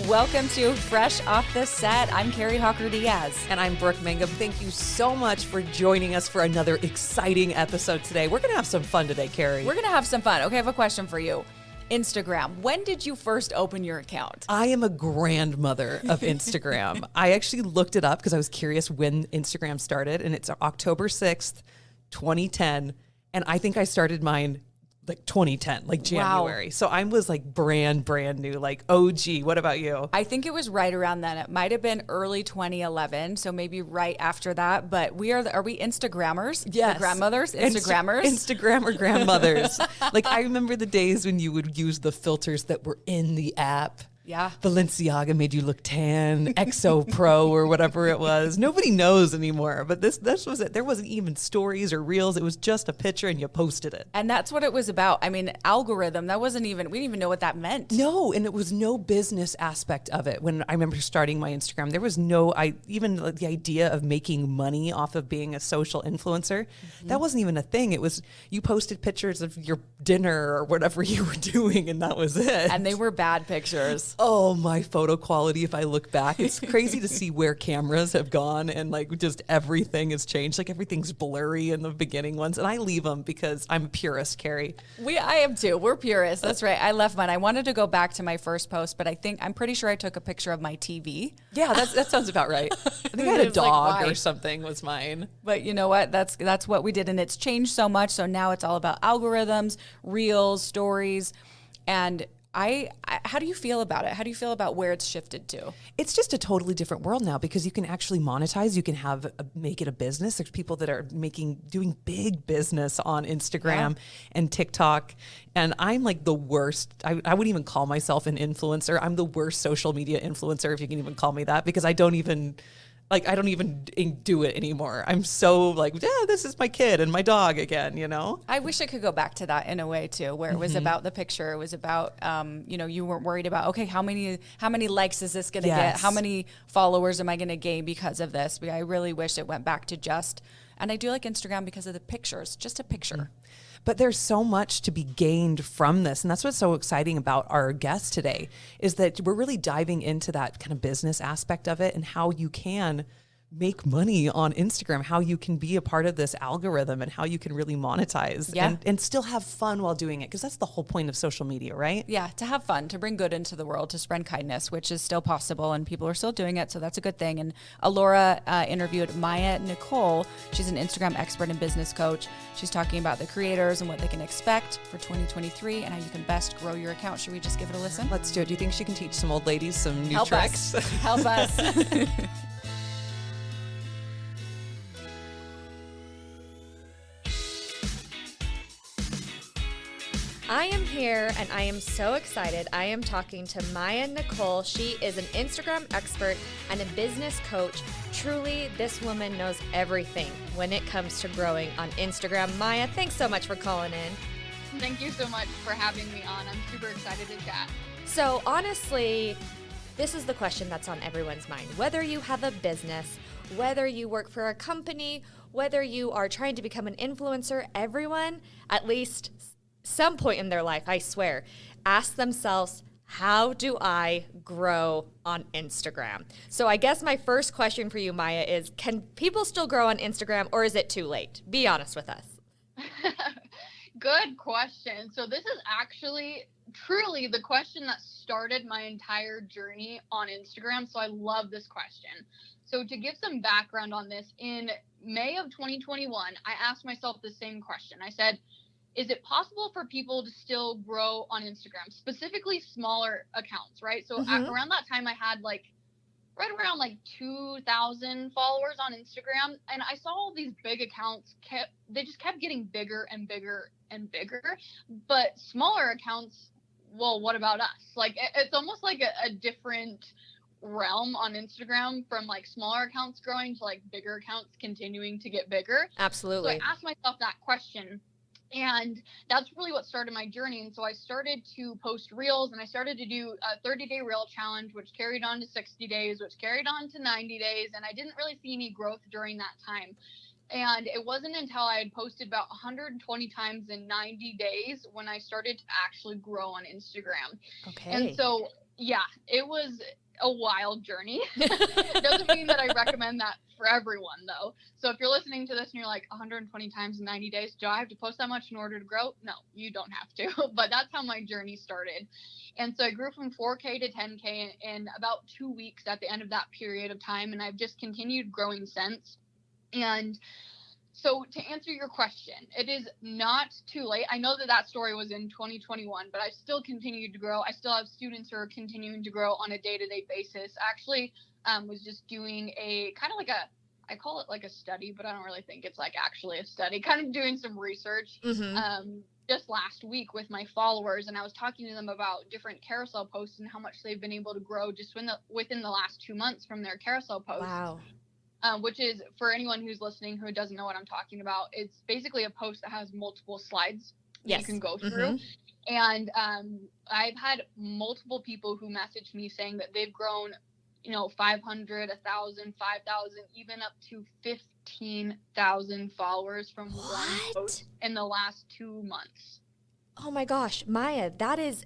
Welcome to Fresh Off the Set. I'm Carrie Hawker-Diaz. And I'm Brooke Mangum. Thank you so much for joining us for another exciting episode today. We're going to have some fun today, Carrie. We're going to have some fun. Okay, I have a question for you. Instagram. When did you first open your account? I am a grandmother of Instagram. I actually looked it up because I was curious when Instagram started, and it's October 6th, 2010. And I think I started mine like 2010, like January. Wow. So I was like brand new, like OG. What about you? I think it was right around then. It might have been early 2011, so maybe right after that. But are we Instagrammers? Yes. The grandmothers? Instagrammers? Instagrammer grandmothers. Like I remember the days when you would use the filters that were in the app. Yeah. Balenciaga made you look tan, XO Pro or whatever it was. Nobody knows anymore, but this was it. There wasn't even stories or reels. It was just a picture and you posted it. And that's what it was about. I mean, algorithm, we didn't even know what that meant. No, and it was no business aspect of it. When I remember starting my Instagram, there was even the idea of making money off of being a social influencer. Mm-hmm. That wasn't even a thing. It was, you posted pictures of your dinner or whatever you were doing and that was it. And they were bad pictures. Oh, my photo quality, if I look back, it's crazy to see where cameras have gone and like just everything has changed. Like everything's blurry in the beginning ones. And I leave them because I'm a purist, Carrie. I am too. We're purists. That's right. I left mine. I wanted to go back to my first post, but I'm pretty sure I took a picture of my TV. Yeah, that sounds about right. I think I had a dog or something was mine. But you know what? That's what we did. And it's changed so much. So now it's all about algorithms, reels, stories, and how do you feel about it? How do you feel about where it's shifted to? It's just a totally different world now because you can actually monetize. You can make it a business. There's people that are doing big business on Instagram and TikTok. And I'm like the worst. I wouldn't even call myself an influencer. I'm the worst social media influencer, if you can even call me that, because I don't even do it anymore. I'm so like, yeah, this is my kid and my dog again, you know? I wish I could go back to that in a way too, where it was about the picture. It was about, you weren't worried about, okay, how many likes is this going to get? How many followers am I going to gain because of this? But I really wish it went back to and I do like Instagram because of the pictures, just a picture. Mm-hmm. But there's so much to be gained from this. And that's what's so exciting about our guest today is that we're really diving into that kind of business aspect of it and how you can make money on Instagram, how you can be a part of this algorithm and how you can really monetize and still have fun while doing it. Because that's the whole point of social media, right? Yeah, to have fun, to bring good into the world, to spread kindness, which is still possible and people are still doing it. So that's a good thing. And Alora interviewed Maya Nicole. She's an Instagram expert and business coach. She's talking about the creators and what they can expect for 2023 and how you can best grow your account. Should we just give it a listen? Let's do it. Do you think she can teach some old ladies some new tricks? Help us. I am here and I am so excited. I am talking to Maya Nicole. She is an Instagram expert and a business coach. Truly, this woman knows everything when it comes to growing on Instagram. Maya, thanks so much for calling in. Thank you so much for having me on. I'm super excited to chat. So honestly, this is the question that's on everyone's mind. Whether you have a business, whether you work for a company, whether you are trying to become an influencer, everyone, at least some point in their life, I swear, ask themselves, how do I grow on Instagram? So I guess my first question for you, Maya, is can people still grow on Instagram or is it too late? Be honest with us. Good question. So this is actually truly the question that started my entire journey on Instagram. So I love this question. So to give some background on this, in May of 2021, I asked myself the same question. I said, is it possible for people to still grow on Instagram, specifically smaller accounts, right? So around that time, I had right around 2,000 followers on Instagram. And I saw all these big accounts, they just kept getting bigger and bigger and bigger. But smaller accounts, well, what about us? It's almost like a different realm on Instagram from smaller accounts growing to bigger accounts continuing to get bigger. Absolutely. So I asked myself that question. And that's really what started my journey. And so I started to post reels and I started to do a 30-day reel challenge, which carried on to 60 days, which carried on to 90 days. And I didn't really see any growth during that time. And it wasn't until I had posted about 120 times in 90 days when I started to actually grow on Instagram. Okay. And so, yeah, it was a wild journey. Doesn't mean that I recommend that for everyone, though. So if you're listening to this and you're like, 120 times in 90 days, do I have to post that much in order to grow? No, you don't have to. But that's how my journey started. And so I grew from 4K to 10K in about 2 weeks at the end of that period of time. And I've just continued growing since. And so to answer your question, it is not too late. I know that that story was in 2021, but I still continued to grow. I still have students who are continuing to grow on a day-to-day basis. I actually was just doing a kind of like I call it like a study, but I don't really think it's like actually a study, kind of doing some research just last week with my followers. And I was talking to them about different carousel posts and how much they've been able to grow just within the last 2 months from their carousel posts. Wow. Which is, for anyone who's listening who doesn't know what I'm talking about, it's basically a post that has multiple slides that you can go through. And I've had multiple people who messaged me saying that they've grown, 500, 1,000, 5,000, even up to 15,000 followers from one post in the last 2 months. Oh my gosh, Maya, that is,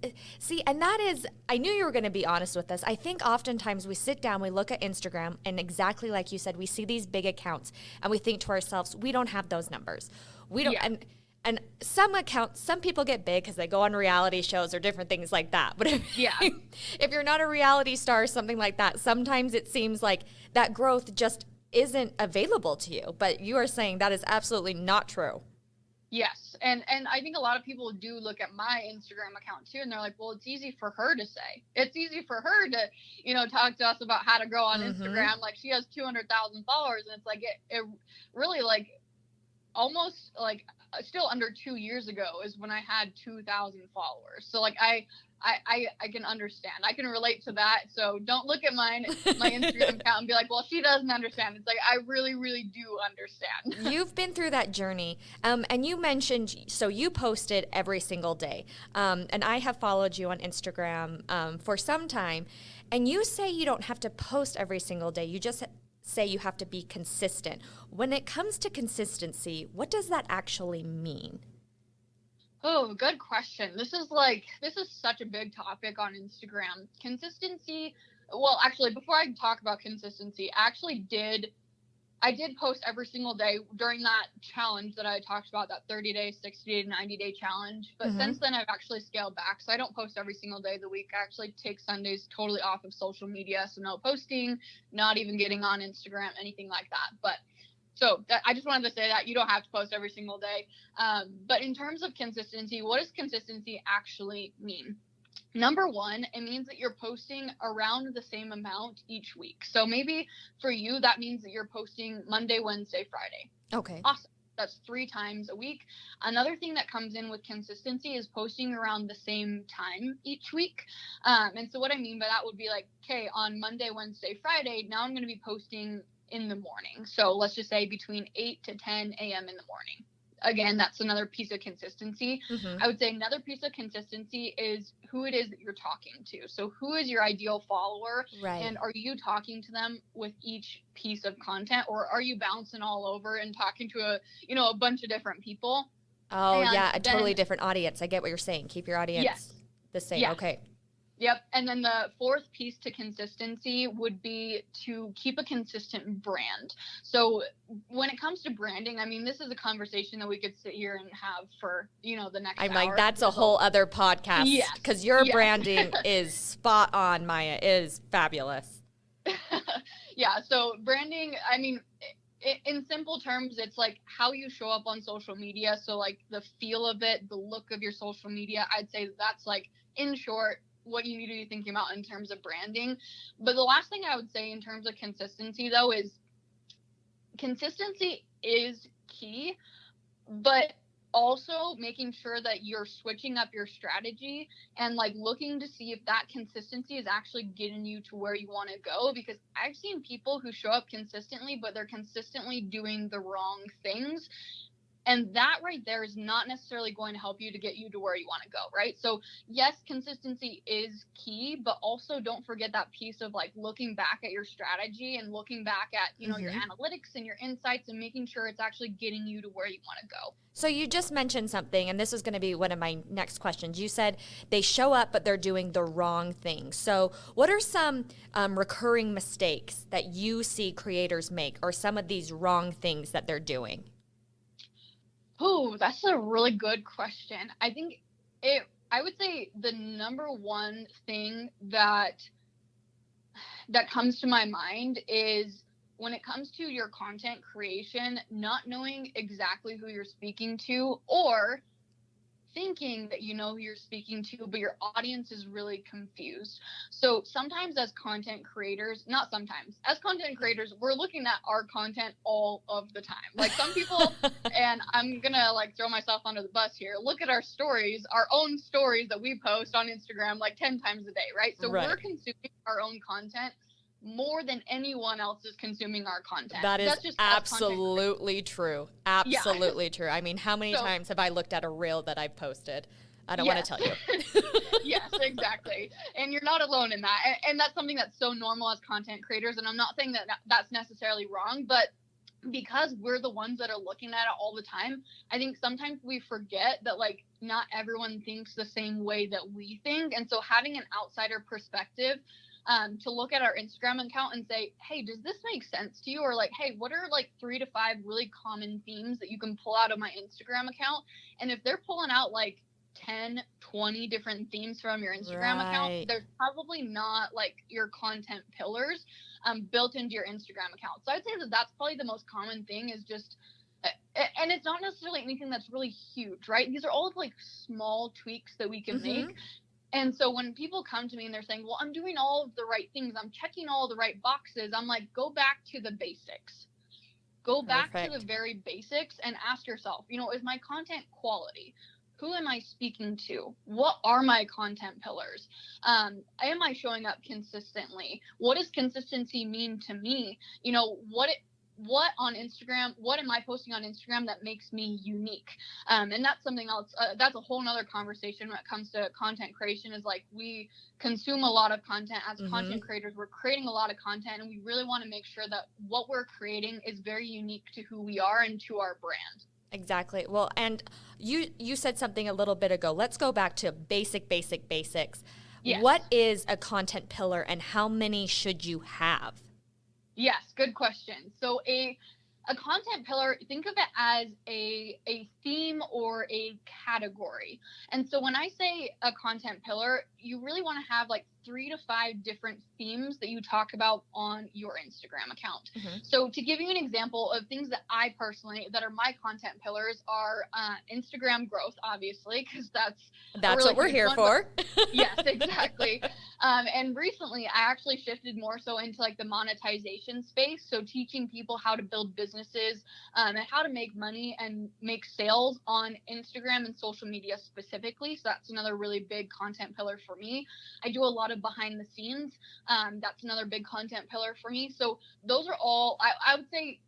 I knew you were going to be honest with us. I think oftentimes we sit down, we look at Instagram, and exactly like you said, we see these big accounts and we think to ourselves, we don't have those numbers. We don't, and some accounts, some people get big because they go on reality shows or different things like that. But if you're not a reality star or something like that, sometimes it seems like that growth just isn't available to you. But you are saying that is absolutely not true. Yes. And I think a lot of people do look at my Instagram account too, and they're like, well, it's easy for her to say. It's easy for her to, talk to us about how to grow on Instagram. Like, she has 200,000 followers, and it's like, it really, like, almost like still under 2 years ago is when I had 2,000 followers. So like, I can understand. I can relate to that. So don't look at my Instagram account and be like, well, she doesn't understand. It's like, I really, really do understand. You've been through that journey. And you mentioned, so you posted every single day. And I have followed you on Instagram for some time. And you say you don't have to post every single day. You just say you have to be consistent. When it comes to consistency, what does that actually mean? Oh, good question. This is such a big topic on Instagram. Consistency. Well, actually, before I talk about consistency, I did post every single day during that challenge that I talked about, that 30-day, 60-day, 90-day challenge. But since then, I've actually scaled back. So I don't post every single day of the week. I actually take Sundays totally off of social media. So no posting, not even getting on Instagram, anything like that. But so I just wanted to say that you don't have to post every single day. But in terms of consistency, what does consistency actually mean? Number one, it means that you're posting around the same amount each week. So maybe for you, that means that you're posting Monday, Wednesday, Friday. Okay. Awesome. That's 3 times a week. Another thing that comes in with consistency is posting around the same time each week. And so what I mean by that would be like, okay, on Monday, Wednesday, Friday, now I'm going to be posting in the morning. So let's just say between 8 to 10 a.m. in the morning. Again, that's another piece of consistency. I would say another piece of consistency is who it is that you're talking to. So who is your ideal follower? Right. And are you talking to them with each piece of content, or are you bouncing all over and talking to a bunch of different people? Oh, and yeah, a totally different audience. I get what you're saying. Keep your audience the same. Yes. Okay. Yep. And then the fourth piece to consistency would be to keep a consistent brand. So when it comes to branding, I mean, this is a conversation that we could sit here and have for, the next hour. I'm like, that's a whole other podcast. Yes. Because your branding is spot on, Maya. It is fabulous. Yeah. So branding, I mean, in simple terms, it's like how you show up on social media. So like the feel of it, the look of your social media, I'd say that's like, in short, what you need to be thinking about in terms of branding. But the last thing I would say in terms of consistency, though, is consistency is key, but also making sure that you're switching up your strategy and like looking to see if that consistency is actually getting you to where you want to go. Because I've seen people who show up consistently, but they're consistently doing the wrong things. And that right there is not necessarily going to help you to get you to where you want to go, right? So yes, consistency is key, but also don't forget that piece of like looking back at your strategy and looking back at, you know, your analytics and your insights and making sure it's actually getting you to where you want to go. So you just mentioned something, and this is going to be one of my next questions. You said they show up, but they're doing the wrong things. So what are some recurring mistakes that you see creators make, or some of these wrong things that they're doing? Oh, that's a really good question. I would say the number one thing that comes to my mind is when it comes to your content creation, not knowing exactly who you're speaking to, or thinking that you know who you're speaking to, but your audience is really confused. So sometimes as content creators, not sometimes, as content creators, we're looking at our content all of the time. Like some people, and I'm gonna like throw myself under the bus here, look at our stories, our own stories that we post on Instagram like 10 times a day, right? So we're consuming our own content more than anyone else is consuming our content. That is just absolutely true. Absolutely true. I mean, how many times have I looked at a reel that I've posted? I don't want to tell you. Yes, exactly. And you're not alone in that. And that's something that's so normal as content creators. And I'm not saying that that's necessarily wrong, but because we're the ones that are looking at it all the time, I think sometimes we forget that like not everyone thinks the same way that we think. And so having an outsider perspective to look at our Instagram account and say, hey, does this make sense to you? Or like, hey, what are like 3 to 5 really common themes that you can pull out of my Instagram account? And if they're pulling out like 10, 20 different themes from your Instagram account, there's probably not like your content pillars built into your Instagram account. So I'd say that that's probably the most common thing is just, and it's not necessarily anything that's really huge, right? These are all like small tweaks that we can make. And so when people come to me and they're saying, well, I'm doing all of the right things, I'm checking all the right boxes, I'm like, go back to the basics. Go back to the very basics and ask yourself, you know, is my content quality? Who am I speaking to? What are my content pillars? Am I showing up consistently? What does consistency mean to me? You know, what on Instagram, what am I posting on Instagram that makes me unique? And that's something else, that's a whole nother conversation when it comes to content creation is like we consume a lot of content as content creators. We're creating a lot of content and we really want to make sure that what we're creating is very unique to who we are and to our brand. Exactly. Well, and you said something a little bit ago. Let's go back to basics. Yes. What is a content pillar and how many should you have? Yes, good question. So a content pillar, think of it as a theme or a category. And so when I say a content pillar, you really want to have like 3 to 5 different themes that you talk about on your Instagram account. So to give you an example of things that I personally, that are my content pillars are Instagram growth, obviously, because that's really what we're here for. Yes, exactly. And recently I actually shifted more so into like the monetization space. So teaching people how to build businesses and how to make money and make sales on Instagram and social media specifically. So that's another really big content pillar for me. I do a lot of behind the scenes. That's another big content pillar for me. So those are all, I would say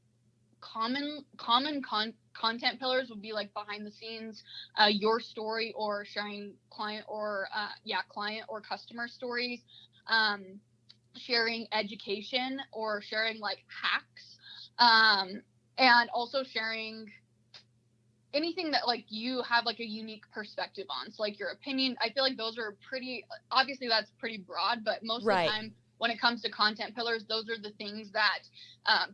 common content pillars would be like behind the scenes, your story or sharing client or customer stories, sharing education or sharing like hacks, and also sharing anything that like you have like a unique perspective on. So like your opinion, I feel like those are pretty, obviously that's pretty broad, but most of the time when it comes to content pillars, those are the things that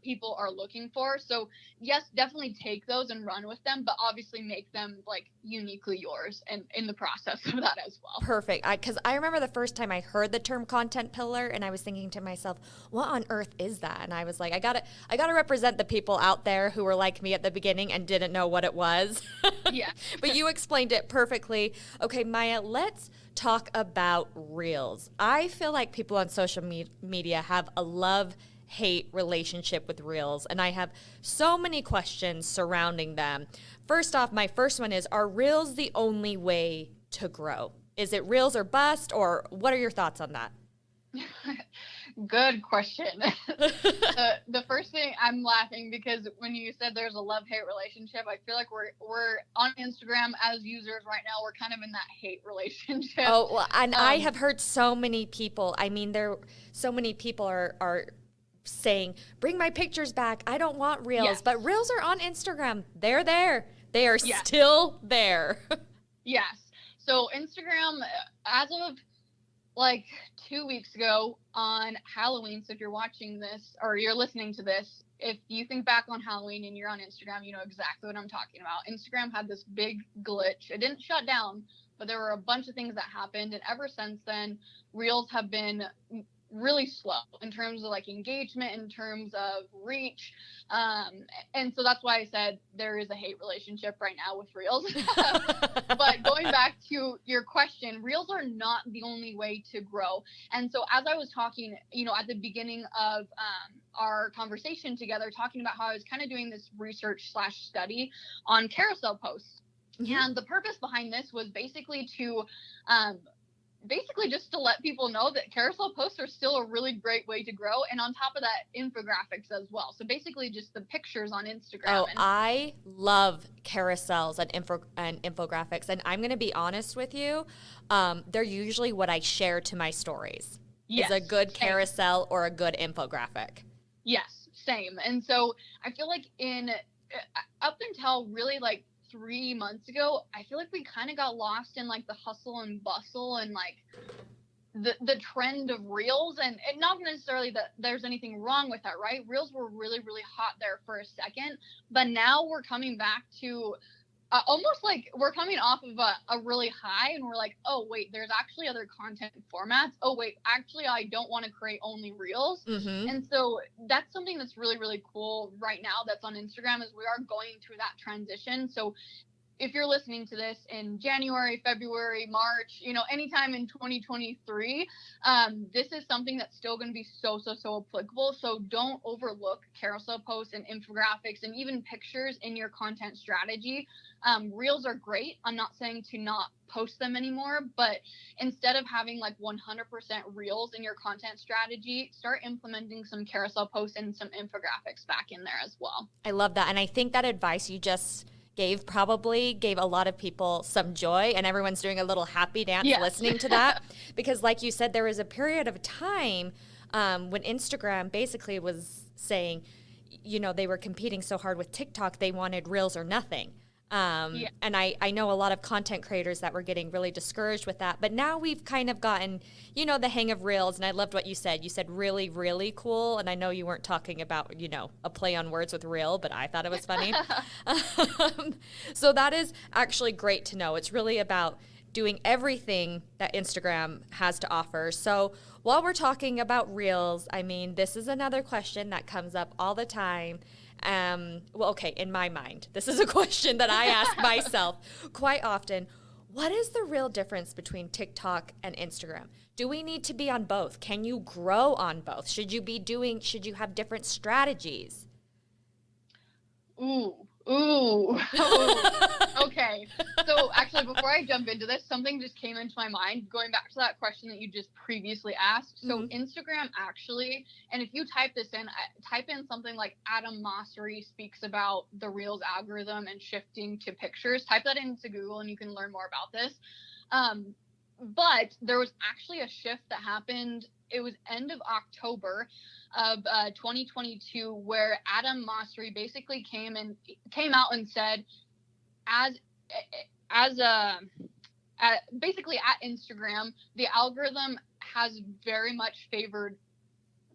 people are looking for. So yes, definitely take those and run with them, but obviously make them like uniquely yours and in the process of that as well. Perfect. Because I remember the first time I heard the term content pillar and I was thinking to myself, what on earth is that? And I was like, I gotta represent the people out there who were like me at the beginning and didn't know what it was. Yeah. But you explained it perfectly. Okay, Maya, let's talk about reels. I feel like people on social media have a love-hate relationship with reels, and I have so many questions surrounding them. First off, my first one is, are reels the only way to grow? Is it reels or bust, or what are your thoughts on that? Good question. The first thing, I'm laughing because when you said there's a love-hate relationship, I feel like we're on Instagram as users right now. We're kind of in that hate relationship. Oh, well, and I have heard so many people. I mean, so many people are saying, "Bring my pictures back. I don't want reels." Yes. But reels are on Instagram. They're there. They are still there. Yes. So Instagram, as of like 2 weeks ago on Halloween. So if you're watching this or you're listening to this, if you think back on Halloween and you're on Instagram, you know exactly what I'm talking about. Instagram had this big glitch. It didn't shut down, but there were a bunch of things that happened. And ever since then, Reels have been really slow in terms of like engagement, in terms of reach. And so that's why I said there is a hate relationship right now with Reels. But going back to your question, Reels are not the only way to grow. And so as I was talking, you know, at the beginning of our conversation together, talking about how I was kind of doing this research / study on carousel posts. Mm-hmm. And the purpose behind this was basically just to let people know that carousel posts are still a really great way to grow. And on top of that, infographics as well. So basically just the pictures on Instagram. Oh, I love carousels and infographics. And I'm going to be honest with you. They're usually what I share to my stories. Yes, is a good carousel or a good infographic. Yes, same. And so I feel like up until really like 3 months ago, I feel like we kind of got lost in like the hustle and bustle and like the trend of Reels, and not necessarily that there's anything wrong with that, right? Reels were really, really hot there for a second, but now we're coming back to almost like we're coming off of a really high, and we're like, oh wait, there's actually other content formats. Oh wait, actually I don't want to create only Reels. Mm-hmm. And so that's something that's really, really cool right now that's on Instagram, is we are going through that transition. So if you're listening to this in January, February, March, you know, anytime in 2023, this is something that's still going to be so applicable. So don't overlook carousel posts and infographics and even pictures in your content strategy. Reels are great. I'm not saying to not post them anymore, but instead of having like 100% Reels in your content strategy, start implementing some carousel posts and some infographics back in there as well. I love that. And I think that advice you just probably gave a lot of people some joy, and everyone's doing a little happy dance listening to that. Because like you said, there was a period of time when Instagram basically was saying, you know, they were competing so hard with TikTok, they wanted Reels or nothing. And I know a lot of content creators that were getting really discouraged with that. But now we've kind of gotten, you know, the hang of Reels. And I loved what you said. You said really, really cool. And I know you weren't talking about, you know, a play on words with real, but I thought it was funny. So that is actually great to know. It's really about doing everything that Instagram has to offer. So while we're talking about Reels, I mean, this is another question that comes up all the time. Well, okay, in my mind, this is a question that I ask myself quite often. What is the real difference between TikTok and Instagram? Do we need to be on both? Can you grow on both? Should you have different strategies? Ooh. Okay. So actually, before I jump into this, something just came into my mind, going back to that question that you just previously asked. So Instagram actually, and if you type in something like Adam Mosseri speaks about the Reels algorithm and shifting to pictures, type that into Google and you can learn more about this. But there was actually a shift that happened. It was end of October of 2022, where Adam Mosseri basically came out and said, basically at Instagram, the algorithm has very much favored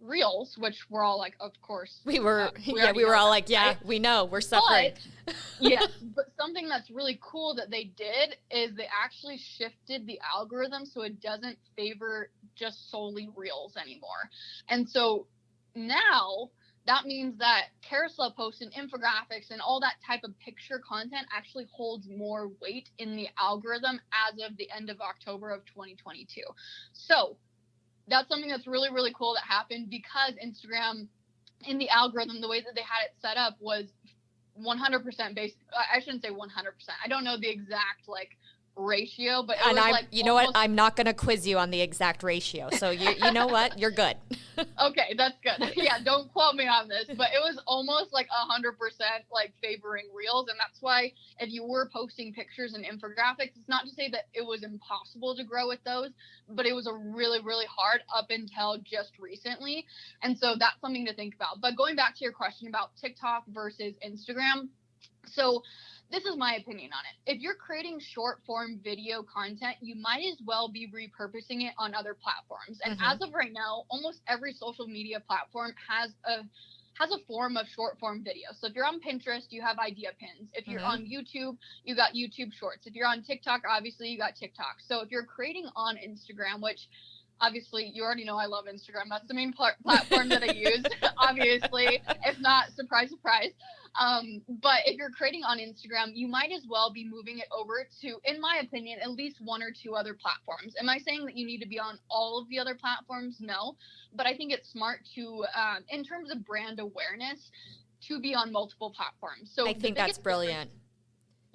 Reels, which we're all like, of course. We were all like, yeah, right? We know, we're suffering. But something that's really cool that they did is they actually shifted the algorithm so it doesn't favor just solely Reels anymore. And so now that means that carousel posts and infographics and all that type of picture content actually holds more weight in the algorithm as of the end of October of 2022. So that's something that's really, really cool that happened, because Instagram in the algorithm, the way that they had it set up was 100% based. I shouldn't say 100%. I don't know the exact like ratio, but it And was I'm, like you know what? almost- I'm not going to quiz you on the exact ratio. So you know what? You're good. Okay, that's good. Yeah, don't quote me on this, but it was almost like 100% like favoring reels. And that's why if you were posting pictures and infographics, it's not to say that it was impossible to grow with those, but it was a really, really hard up until just recently. And so that's something to think about. But going back to your question about TikTok versus Instagram, so this is my opinion on it. If you're creating short form video content, you might as well be repurposing it on other platforms. And as of right now, almost every social media platform has a form of short form video. So if you're on Pinterest, you have idea pins. If you're on YouTube, you got YouTube shorts. If you're on TikTok, obviously you got TikTok. So if you're creating on Instagram, which obviously you already know I love Instagram. That's the main platform that I use, obviously. If not, surprise, surprise. But if you're creating on Instagram, you might as well be moving it over to, in my opinion, at least one or two other platforms. Am I saying that you need to be on all of the other platforms? No. But I think it's smart to, in terms of brand awareness, to be on multiple platforms. So I think that's brilliant.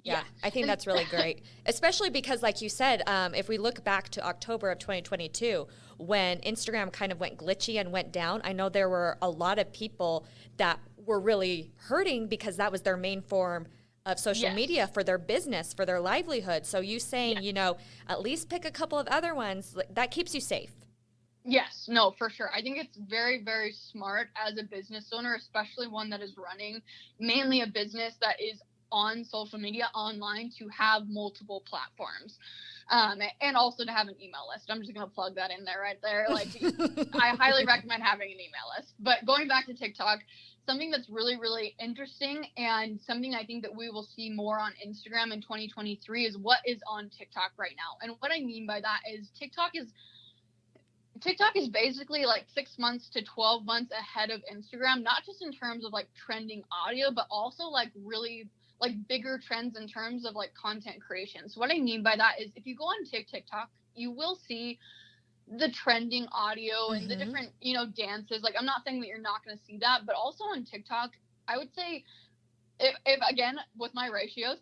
Yeah, I think that's really great, especially because, like you said, if we look back to October of 2022, when Instagram kind of went glitchy and went down, I know there were a lot of people that were really hurting because that was their main form of social media for their business, for their livelihood. So you saying, you know, at least pick a couple of other ones, that keeps you safe. Yes, no, for sure. I think it's very, very smart as a business owner, especially one that is running mainly a business that is on social media online, to have multiple platforms, and also to have an email list. I'm just going to plug that in there right there. Like, I highly recommend having an email list. But going back to TikTok, something that's really, really interesting and something I think that we will see more on Instagram in 2023 is what is on TikTok right now. And what I mean by that is TikTok is basically like 6 months to 12 months ahead of Instagram, not just in terms of like trending audio, but also like really like bigger trends in terms of like content creation. So what I mean by that is if you go on TikTok, you will see the trending audio and the different, you know, dances. Like, I'm not saying that you're not going to see that, but also on TikTok, I would say if again, with my ratios,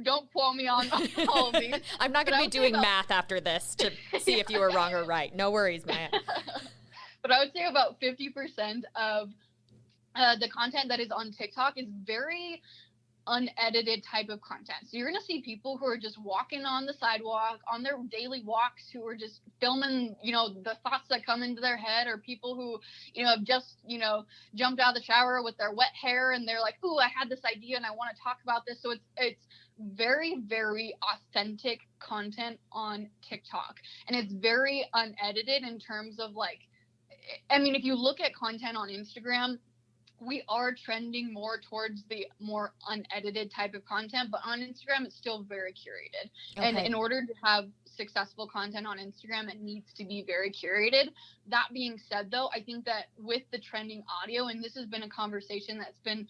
don't quote me on all of these. I'm not going to be doing math after this to see if you were wrong or right. No worries, Maya. But I would say about 50% of the content that is on TikTok is very unedited type of content. So you're going to see people who are just walking on the sidewalk on their daily walks, who are just filming, you know, the thoughts that come into their head, or people who, you know, have just, you know, jumped out of the shower with their wet hair and they're like, "Ooh, I had this idea and I want to talk about this." So it's very, very authentic content on TikTok, and it's very unedited in terms of like, I mean, if you look at content on Instagram, we are trending more towards the more unedited type of content, but on Instagram, it's still very curated. Okay. And in order to have successful content on Instagram, it needs to be very curated. That being said, though, I think that with the trending audio, and this has been a conversation that's been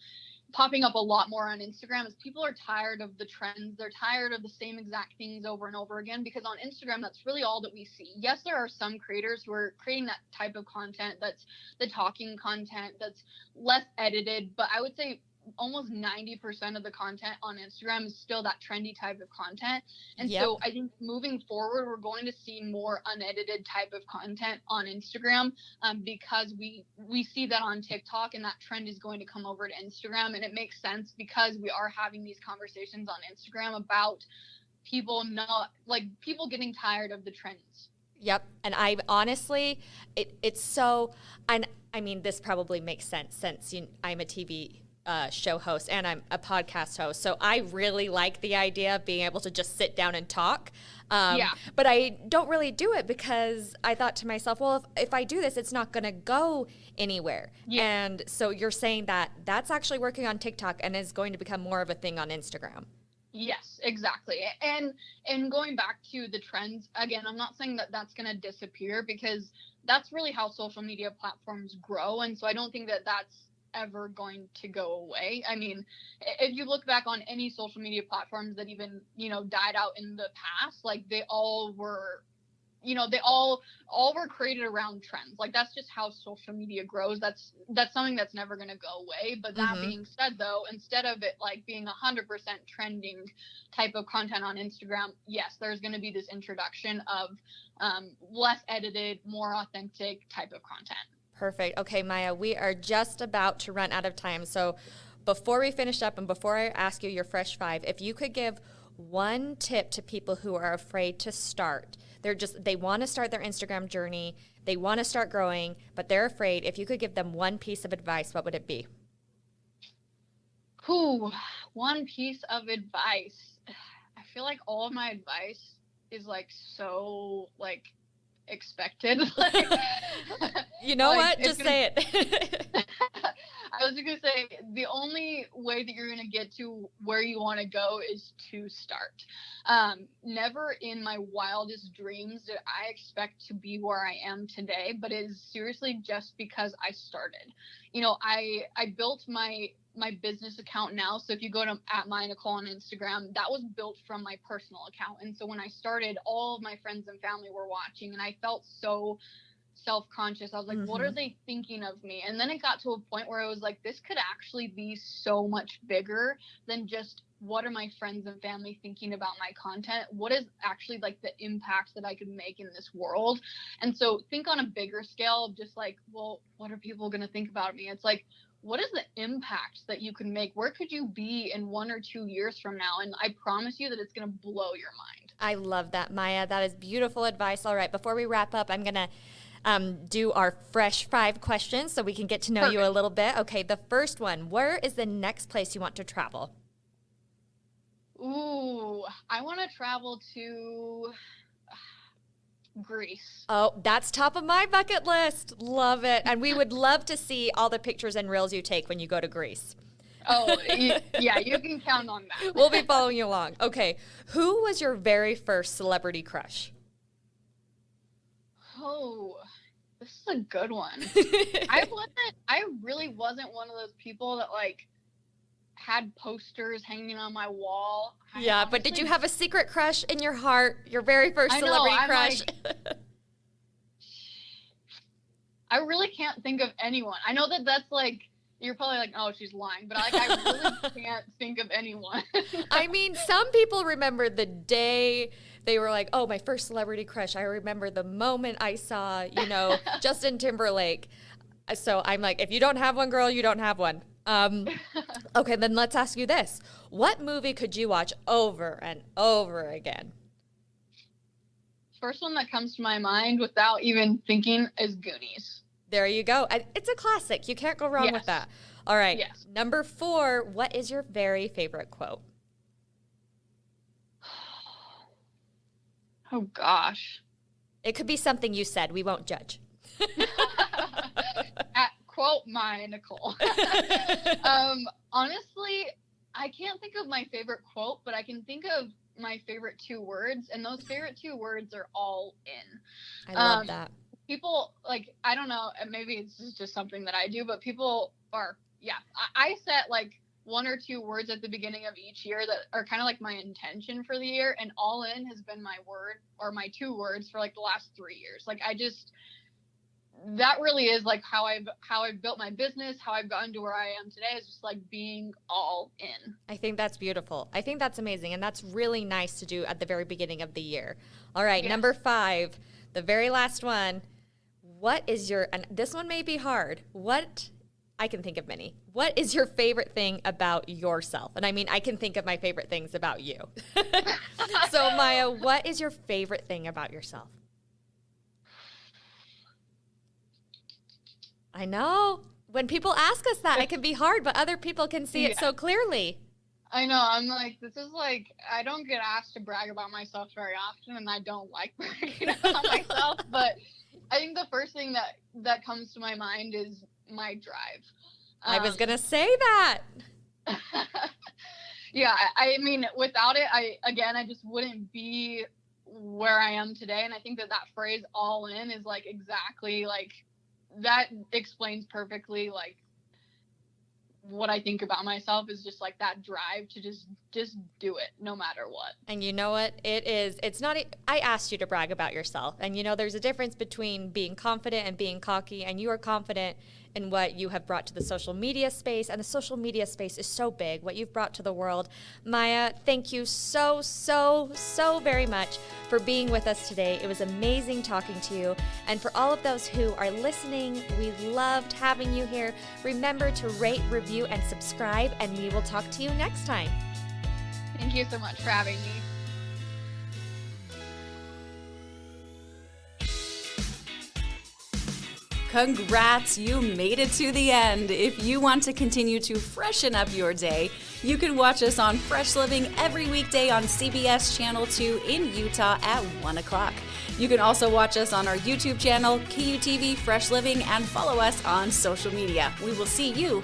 popping up a lot more on Instagram, is people are tired of the trends. They're tired of the same exact things over and over again, because on Instagram, that's really all that we see. Yes, there are some creators who are creating that type of content, that's the talking content, that's less edited, but I would say almost 90% of the content on Instagram is still that trendy type of content. And so I think moving forward, we're going to see more unedited type of content on Instagram, because we see that on TikTok, and that trend is going to come over to Instagram. And it makes sense because we are having these conversations on Instagram about people getting tired of the trends. Yep. And I honestly, it's so, and I mean, this probably makes sense since I'm a TV show host and I'm a podcast host. So I really like the idea of being able to just sit down and talk. But I don't really do it because I thought to myself, well, if I do this, it's not going to go anywhere. Yeah. And so you're saying that that's actually working on TikTok and is going to become more of a thing on Instagram. Yes, exactly. And going back to the trends, again, I'm not saying that that's going to disappear, because that's really how social media platforms grow. And so I don't think that that's ever going to go away. I mean, if you look back on any social media platforms that even, you know, died out in the past, like they all were they all were created around trends. Like, that's just how social media grows. That's something that's never going to go away. But that being said, though, instead of it like being 100% trending type of content on Instagram, yes, there's going to be this introduction of less edited, more authentic type of content. Perfect. Okay, Maya, we are just about to run out of time. So before we finish up and before I ask you your fresh five, if you could give one tip to people who are afraid to start, they want to start their Instagram journey, they want to start growing, but they're afraid. If you could give them one piece of advice, what would it be? One piece of advice. I feel like all of my advice is like so like expected. You know what? Just say it. I was going to say, the only way that you're going to get to where you want to go is to start. Never in my wildest dreams did I expect to be where I am today, but it is seriously just because I started. I built my business account now. So if you go to @MayaNicole on Instagram, that was built from my personal account. And so when I started, all of my friends and family were watching, and I felt so self-conscious. I was like, what are they thinking of me? And then it got to a point where I was like, this could actually be so much bigger than just what are my friends and family thinking about my content? What is actually like the impact that I could make in this world? And so think on a bigger scale of just like, well, what are people going to think about me? It's like, what is the impact that you can make? Where could you be in 1 or 2 years from now? And I promise you that it's going to blow your mind. I love that, Maya. That is beautiful advice. All right, before we wrap up, I'm going to do our fresh 5 questions so we can get to know you a little bit. Okay, the first one, where is the next place you want to travel? Ooh, I want to travel to Greece. Oh, that's top of my bucket list. Love it. And we would love to see all the pictures and reels you take when you go to Greece. Oh, yeah, you can count on that. We'll be following you along. Okay, who was your very first celebrity crush? Oh, this is a good one. I really wasn't one of those people that like had posters hanging on my wall. Yeah, but did you have a secret crush in your heart? Your very first celebrity crush? I really can't think of anyone. I know that's like, you're probably like, oh, she's lying, but like, I really can't think of anyone. I mean, some people remember the day they were like, oh, my first celebrity crush. I remember the moment I saw, Justin Timberlake. So I'm like, if you don't have one, girl, you don't have one. Okay, then let's ask you this. What movie could you watch over and over again? First one that comes to my mind without even thinking is Goonies. There you go. It's a classic. You can't go wrong with that. All right. Yes. Number 4, what is your very favorite quote? Oh, gosh. It could be something you said. We won't judge. Quote Maya Nicole. Honestly, I can't think of my favorite quote, but I can think of my favorite 2 words, and those favorite 2 words are all in. I love that. People, like, I don't know, maybe it's just something that I do, but people are, I set like 1 or 2 words at the beginning of each year that are kind of like my intention for the year, and all in has been my word or my 2 words for like the last 3 years. Like, that really is like how I've built my business, how I've gotten to where I am today, is just like being all in. I think that's beautiful. I think that's amazing. And that's really nice to do at the very beginning of the year. All right. Yes. Number 5, the very last one. What is and this one may be hard. I can think of many. What is your favorite thing about yourself? And I mean, I can think of my favorite things about you. So Maya, what is your favorite thing about yourself? I know. When people ask us that, it can be hard, but other people can see it so clearly. I know. I'm like, this is like, I don't get asked to brag about myself very often, and I don't like bragging about myself. But I think the first thing that comes to my mind is my drive. I was going to say that. Yeah. I mean, without it, I just wouldn't be where I am today. And I think that phrase all in is like exactly like, that explains perfectly like what I think about myself is just like that drive to just do it no matter what. And you know what? It's not, I asked you to brag about yourself. And you know, there's a difference between being confident and being cocky, and you are confident in what you have brought to the social media space. And the social media space is so big, what you've brought to the world. Maya, thank you so very much for being with us today. It was amazing talking to you. And for all of those who are listening, we loved having you here. Remember to rate, review, and subscribe, and we will talk to you next time. Thank you so much for having me. Congrats, you made it to the end. If you want to continue to freshen up your day, you can watch us on Fresh Living every weekday on CBS Channel 2 in Utah at 1 o'clock. You can also watch us on our YouTube channel, KUTV Fresh Living, and follow us on social media. We will see you